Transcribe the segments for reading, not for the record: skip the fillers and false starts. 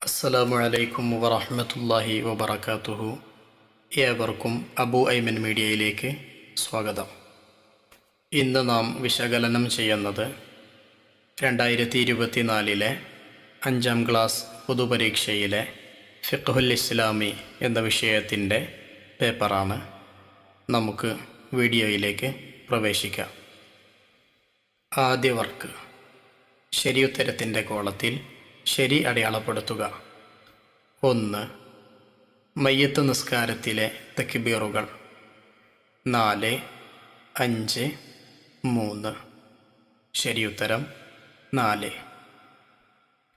അസ്സലാമു അലൈക്കും വറഹ്മത്തുള്ളാഹി വബറകാതുഹു. ഏവർക്കും അബു ഐമൻ മീഡിയയിലേക്ക് സ്വാഗതം. ഇന്ന് നാം വിശകലനം ചെയ്യുന്നത് 2024 5ാം ക്ലാസ് പൊതുപരീക്ഷയിലെ ഫിഖ്ഹുൽ ഇസ്ലാമി എന്ന വിഷയത്തിൻ്റെ പേപ്പറാണ്. നമുക്ക് വീഡിയോയിലേക്ക് പ്രവേശിക്കാം. ആദ്യ വർക്ക്: ശരിയുത്തരത്തിൻ്റെ കോളത്തിൽ ശരി അടയാളപ്പെടുത്തുക. 1. മയ്യത്ത് നിസ്കാരത്തിലെ തക്ബീറുകൾ. 4, 5, 3. ശരിയുത്തരം 4.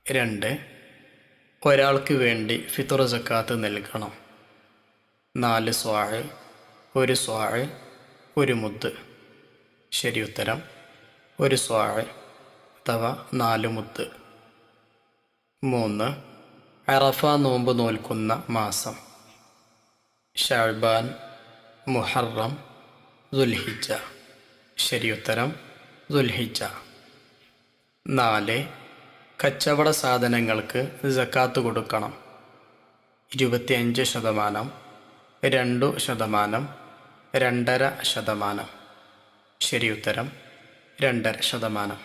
2. ഒരാൾക്ക് വേണ്ടി ഫിത്ർ സക്കാത്ത് നൽകണം. 4 സ്വാഴ്, 1 സ്വാഴ്, 1 മുദ്. ശരിയുത്തരം 1 സ്വാഴ് അഥവാ 4 മുദ്. 3. അറഫ നോമ്പ് നോൽക്കുന്ന മാസം. ശഅബാൻ, മുഹറം, ദുൽഹിജ്ജ. ശരിയുത്തരം ദുൽഹിജ്ജ. 4. കച്ചവട സാധനങ്ങൾക്ക് സക്കാത്ത് കൊടുക്കണം. 25%, 2%, 2.5%. ശരിയുത്തരം 2.5%.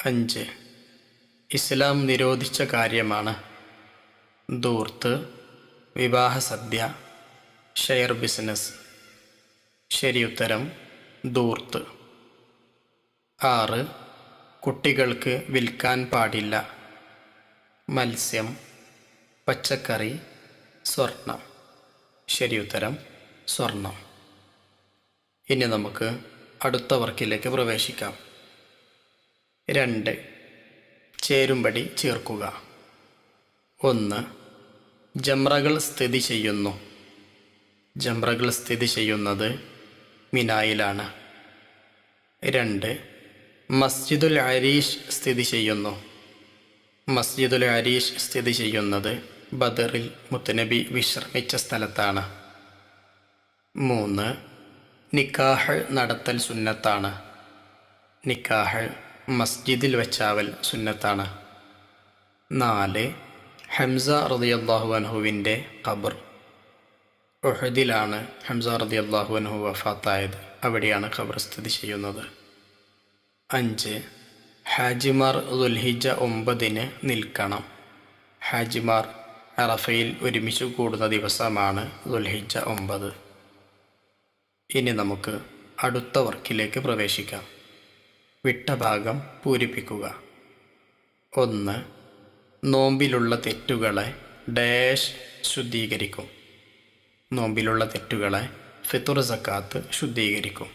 5. ഇസ്ലാം നിരോധിച്ച കാര്യമാണ് ധൂർത്ത്, വിവാഹസദ്യ, ഷെയർ ബിസിനസ്. ശരിയുത്തരം ധൂർത്ത്. 6. കുട്ടികൾക്ക് വിൽക്കാൻ പാടില്ല മത്സ്യം, പച്ചക്കറി, സ്വർണം. ശരിയുത്തരം സ്വർണം. ഇനി നമുക്ക് അടുത്ത വർക്കിലേക്ക് പ്രവേശിക്കാം. 2. ചേരുംപടി ചേർക്കുക. 1. ജംറകൾ സ്ഥിതി ചെയ്യുന്നു. ജംറകൾ സ്ഥിതി ചെയ്യുന്നത് മിനായിലാണ്. 2. മസ്ജിദുൽ അരീഷ് സ്ഥിതി ചെയ്യുന്നു. മസ്ജിദുൽ അരീഷ് സ്ഥിതി ചെയ്യുന്നത് ബദറിൽ മുത്തുനബി വിശ്രമിച്ച സ്ഥലത്താണ്. 3. നിക്കാഹ് നടത്തൽ സുന്നത്താണ്. നിക്കാഹ് മസ്ജിദിൽ വെച്ചാവൽ സുന്നത്താണ്. 4. ഹംസ റളിയല്ലാഹു അൻഹുവിൻ്റെ ഖബർ. ഉഹദിലാണ് ഹംസ റളിയല്ലാഹു അൻഹു വഫാത്തായത്. അവിടെയാണ് ഖബർ സ്ഥിതി ചെയ്യുന്നത്. 5. ഹാജിമാർ ദുൽഹിജ്ജ 9 നിൽക്കണം. ഹാജിമാർ അറഫയിൽ ഒരുമിച്ച് കൂടുന്ന ദിവസമാണ് ദുൽഹിജ്ജ 9. ഇനി നമുക്ക് അടുത്ത വർക്കിലേക്ക് പ്രവേശിക്കാം. വിട്ട ഭാഗം പൂരിപ്പിക്കുക. 1. നോമ്പിലുള്ള തെറ്റുകളെ ഡാഷ് ശുദ്ധീകരിക്കും. നോമ്പിലുള്ള തെറ്റുകളെ ഫിത്ർ സക്കാത്ത് ശുദ്ധീകരിക്കും.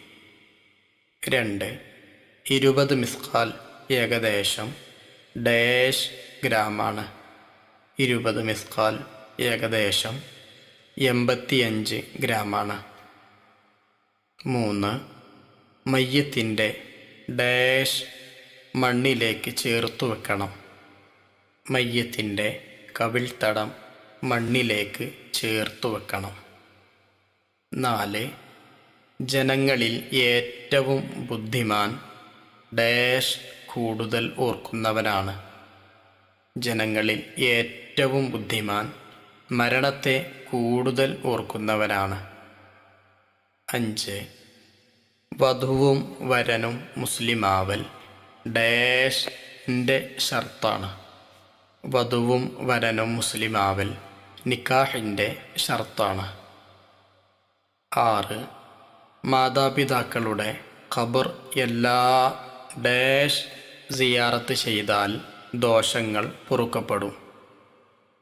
2. 20 മിസ്ഖാൽ ഏകദേശം ഡാഷ് ഗ്രാമാണ്. 20 മിസ്ഖാൽ ഏകദേശം 85 ഗ്രാമാണ്. 3. മയ്യത്തിൻ്റെ ഡാഷ് മണ്ണിലേക്ക് ചേർത്തു വെക്കണം. മയ്യത്തിൻ്റെ കവിൾത്തടം മണ്ണിലേക്ക് ചേർത്തു വെക്കണം. 4. ജനങ്ങളിൽ ഏറ്റവും ബുദ്ധിമാൻ ഡാഷ് കൂടുതൽ ഓർക്കുന്നവനാണ്. ജനങ്ങളിൽ ഏറ്റവും ബുദ്ധിമാൻ മരണത്തെ കൂടുതൽ ഓർക്കുന്നവനാണ്. 5. വധുവും വരനും മുസ്ലിമാവൽ ഡാഷിൻ്റെ ഷർത്താണ്. വധുവും വരനും മുസ്ലിമാവൽ നിക്കാഹിൻ്റെ ഷർത്താണ്. 6. മാതാപിതാക്കളുടെ ഖബർ എല്ലാ ഡാഷ് സിയാറത്ത് ചെയ്താൽ ദോഷങ്ങൾ പൊറുക്കപ്പെടും.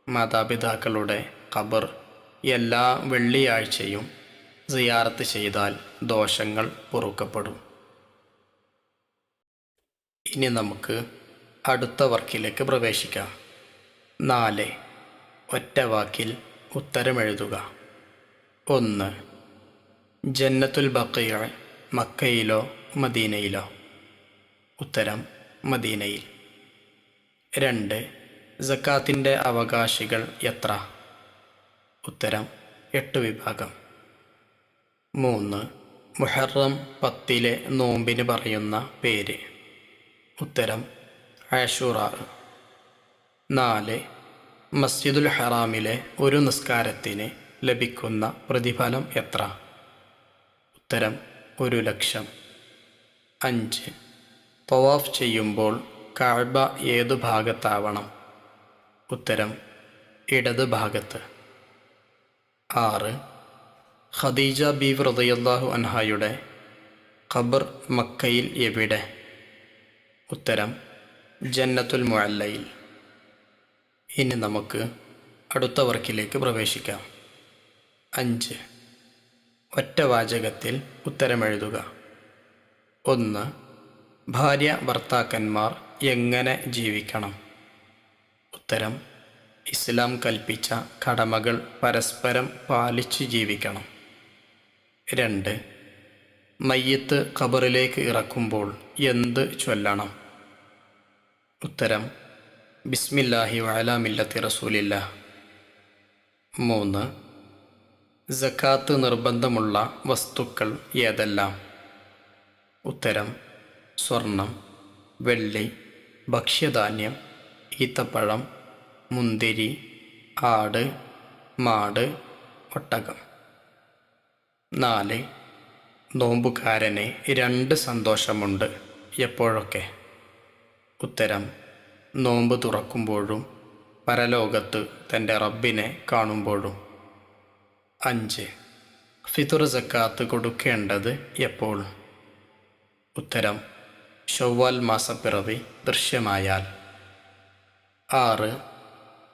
മാതാപിതാക്കളുടെ ഖബർ എല്ലാ വെള്ളിയാഴ്ചയും സിയാറത്ത് ചെയ്താൽ ദോഷങ്ങൾ പൊറുക്കപ്പെടും. ഇനി നമുക്ക് അടുത്ത വർക്കിലേക്ക് പ്രവേശിക്കാം. 4. ഒറ്റ വാക്കിൽ ഉത്തരമെഴുതുക. 1. ജന്നത്തുൽ ബഖീഅ മക്കയിലോ മദീനയിലോ? ഉത്തരം മദീനയിൽ. 2. സക്കാത്തിൻ്റെ അവകാശികൾ എത്ര? ഉത്തരം 8 വിഭാഗം. 3. മുഹറം 10 നോമ്പിന് പറയുന്ന പേര്. ഉത്തരം ആഷൂറ. 4. മസ്ജിദുൽ ഹറാമിലെ ഒരു നിസ്കാരത്തിന് ലഭിക്കുന്ന പ്രതിഫലം എത്ര? ഉത്തരം 1,00,000. 5. തവാഫ് ചെയ്യുമ്പോൾ കഅബ ഏതു ഭാഗത്താവണം? ഉത്തരം ഇടത് ഭാഗത്ത്. 6. ഖദീജ ബീവി റളിയല്ലാഹു അൻഹയുടെ ഖബർ മക്കയിൽ എവിടെ? ഉത്തരം ജന്നത്തുൽ മുഅല്ലയിൽ. ഇനി നമുക്ക് അടുത്ത വർക്കിലേക്ക് പ്രവേശിക്കാം. 5. ഒറ്റ വാചകത്തിൽ ഉത്തരമെഴുതുക. 1. ഭാര്യ ഭർത്താക്കന്മാർ എങ്ങനെ ജീവിക്കണം? ഉത്തരം ഇസ്ലാം കൽപ്പിച്ച കടമകൾ പരസ്പരം പാലിച്ച് ജീവിക്കണം. 2. മയ്യിത്ത് ഖബറിലേക്ക് ഇറക്കുമ്പോൾ എന്ത് ചൊല്ലണം? ഉത്തരം ബിസ്മില്ലാഹി വഅലാ മില്ലത്തി റസൂലില്ലാഹ്. 3. സക്കാത്ത് നിർബന്ധമുള്ള വസ്തുക്കൾ ഏതെല്ലാം? ഉത്തരം സ്വർണം, വെള്ളി, ഭക്ഷ്യധാന്യം, ഈത്തപ്പഴം, മുന്തിരി, ആട്, മാട്, ഒട്ടകം. 4. നോമ്പുകാരന് 2 സന്തോഷമുണ്ട്, എപ്പോഴൊക്കെ? ഉത്തരം നോമ്പ് തുറക്കുമ്പോഴും പരലോകത്ത് തൻ്റെ റബ്ബിനെ കാണുമ്പോഴും. 5. ഫിത്ർ സക്കാത്ത് കൊടുക്കേണ്ടത് എപ്പോൾ? ഉത്തരം ശവ്വാൽ മാസപ്പിറവി ദൃശ്യമായാൽ. 6.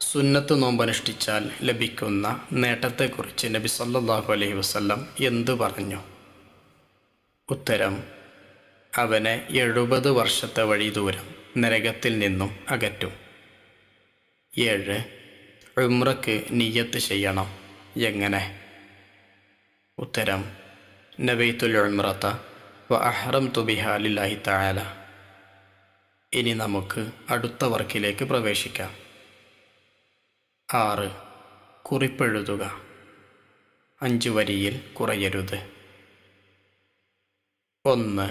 സുന്നത്ത് നോമ്പനുഷ്ഠിച്ചാൽ ലഭിക്കുന്ന നേട്ടത്തെക്കുറിച്ച് നബി സല്ലല്ലാഹു അലൈഹി വസല്ലം എന്തു പറഞ്ഞു? ഉത്തരം അവനെ 70 വർഷത്തെ വഴി ദൂരം നരകത്തിൽ നിന്നും അകറ്റും. 7. ഉംറക്ക് നിയ്യത്ത് ചെയ്യണം, എങ്ങനെ? ഉത്തരം നവൈത്തുൽ ഉംറത വ അഹ്റംതു ബിഹാ ലില്ലാഹി തആല. ഇനി നമുക്ക് അടുത്ത വർക്കിലേക്ക് പ്രവേശിക്കാം. 6. കുറിപ്പെഴുതുക. 5 വരിയിൽ കുറയരുത്. 1.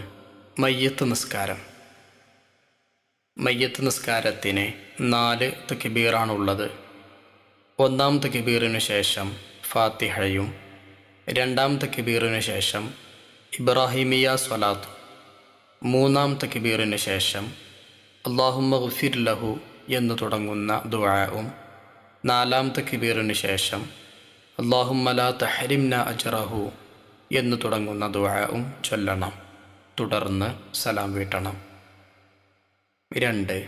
മയ്യിത്ത് നിസ്കാരം. മയ്യിത്ത് നിസ്കാരത്തിന് 4 തക്ബീറാണുള്ളത്. 1-ാം തക്ബീറിനു ശേഷം ഫാത്തിഹയും 2-ാം തക്ബീറിനു ശേഷം ഇബ്രാഹിമിയ സ്വലാത്ത്, 3-ാം തക്ബീറിനു ശേഷം അല്ലാഹുമ്മ ഗ്ഫിർ ലഹു എന്ന് തുടങ്ങുന്ന ദുആഉം, 4-ാം തക്ബീറിനു ശേഷം അല്ലാഹുമ്മ ലാ തഹ്രിംന അജ്റഹു എന്ന് തുടങ്ങുന്ന ദുആഉം ചൊല്ലണം. തുടർന്ന് സലാം വീട്ടണം. 2.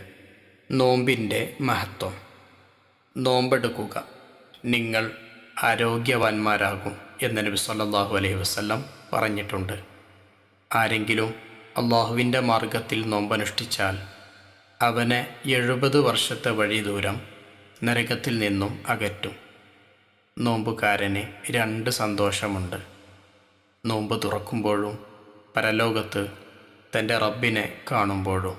നോമ്പിൻ്റെ മഹത്വം. നോമ്പെടുക്കുക, നിങ്ങൾ ആരോഗ്യവാന്മാരാകും എന്ന് നബി സല്ലല്ലാഹു അലൈഹി വസല്ലം പറഞ്ഞിട്ടുണ്ട്. ആരെങ്കിലും അള്ളാഹുവിൻ്റെ മാർഗത്തിൽ നോമ്പനുഷ്ഠിച്ചാൽ അവനെ 70 വർഷത്തെ വഴി ദൂരം നരകത്തിൽ നിന്നും അകറ്റും. നോമ്പുകാരന് 2 സന്തോഷമുണ്ട്, നോമ്പ് തുറക്കുമ്പോഴും പരലോകത്ത് തൻ്റെ റബ്ബിനെ കാണുമ്പോഴും.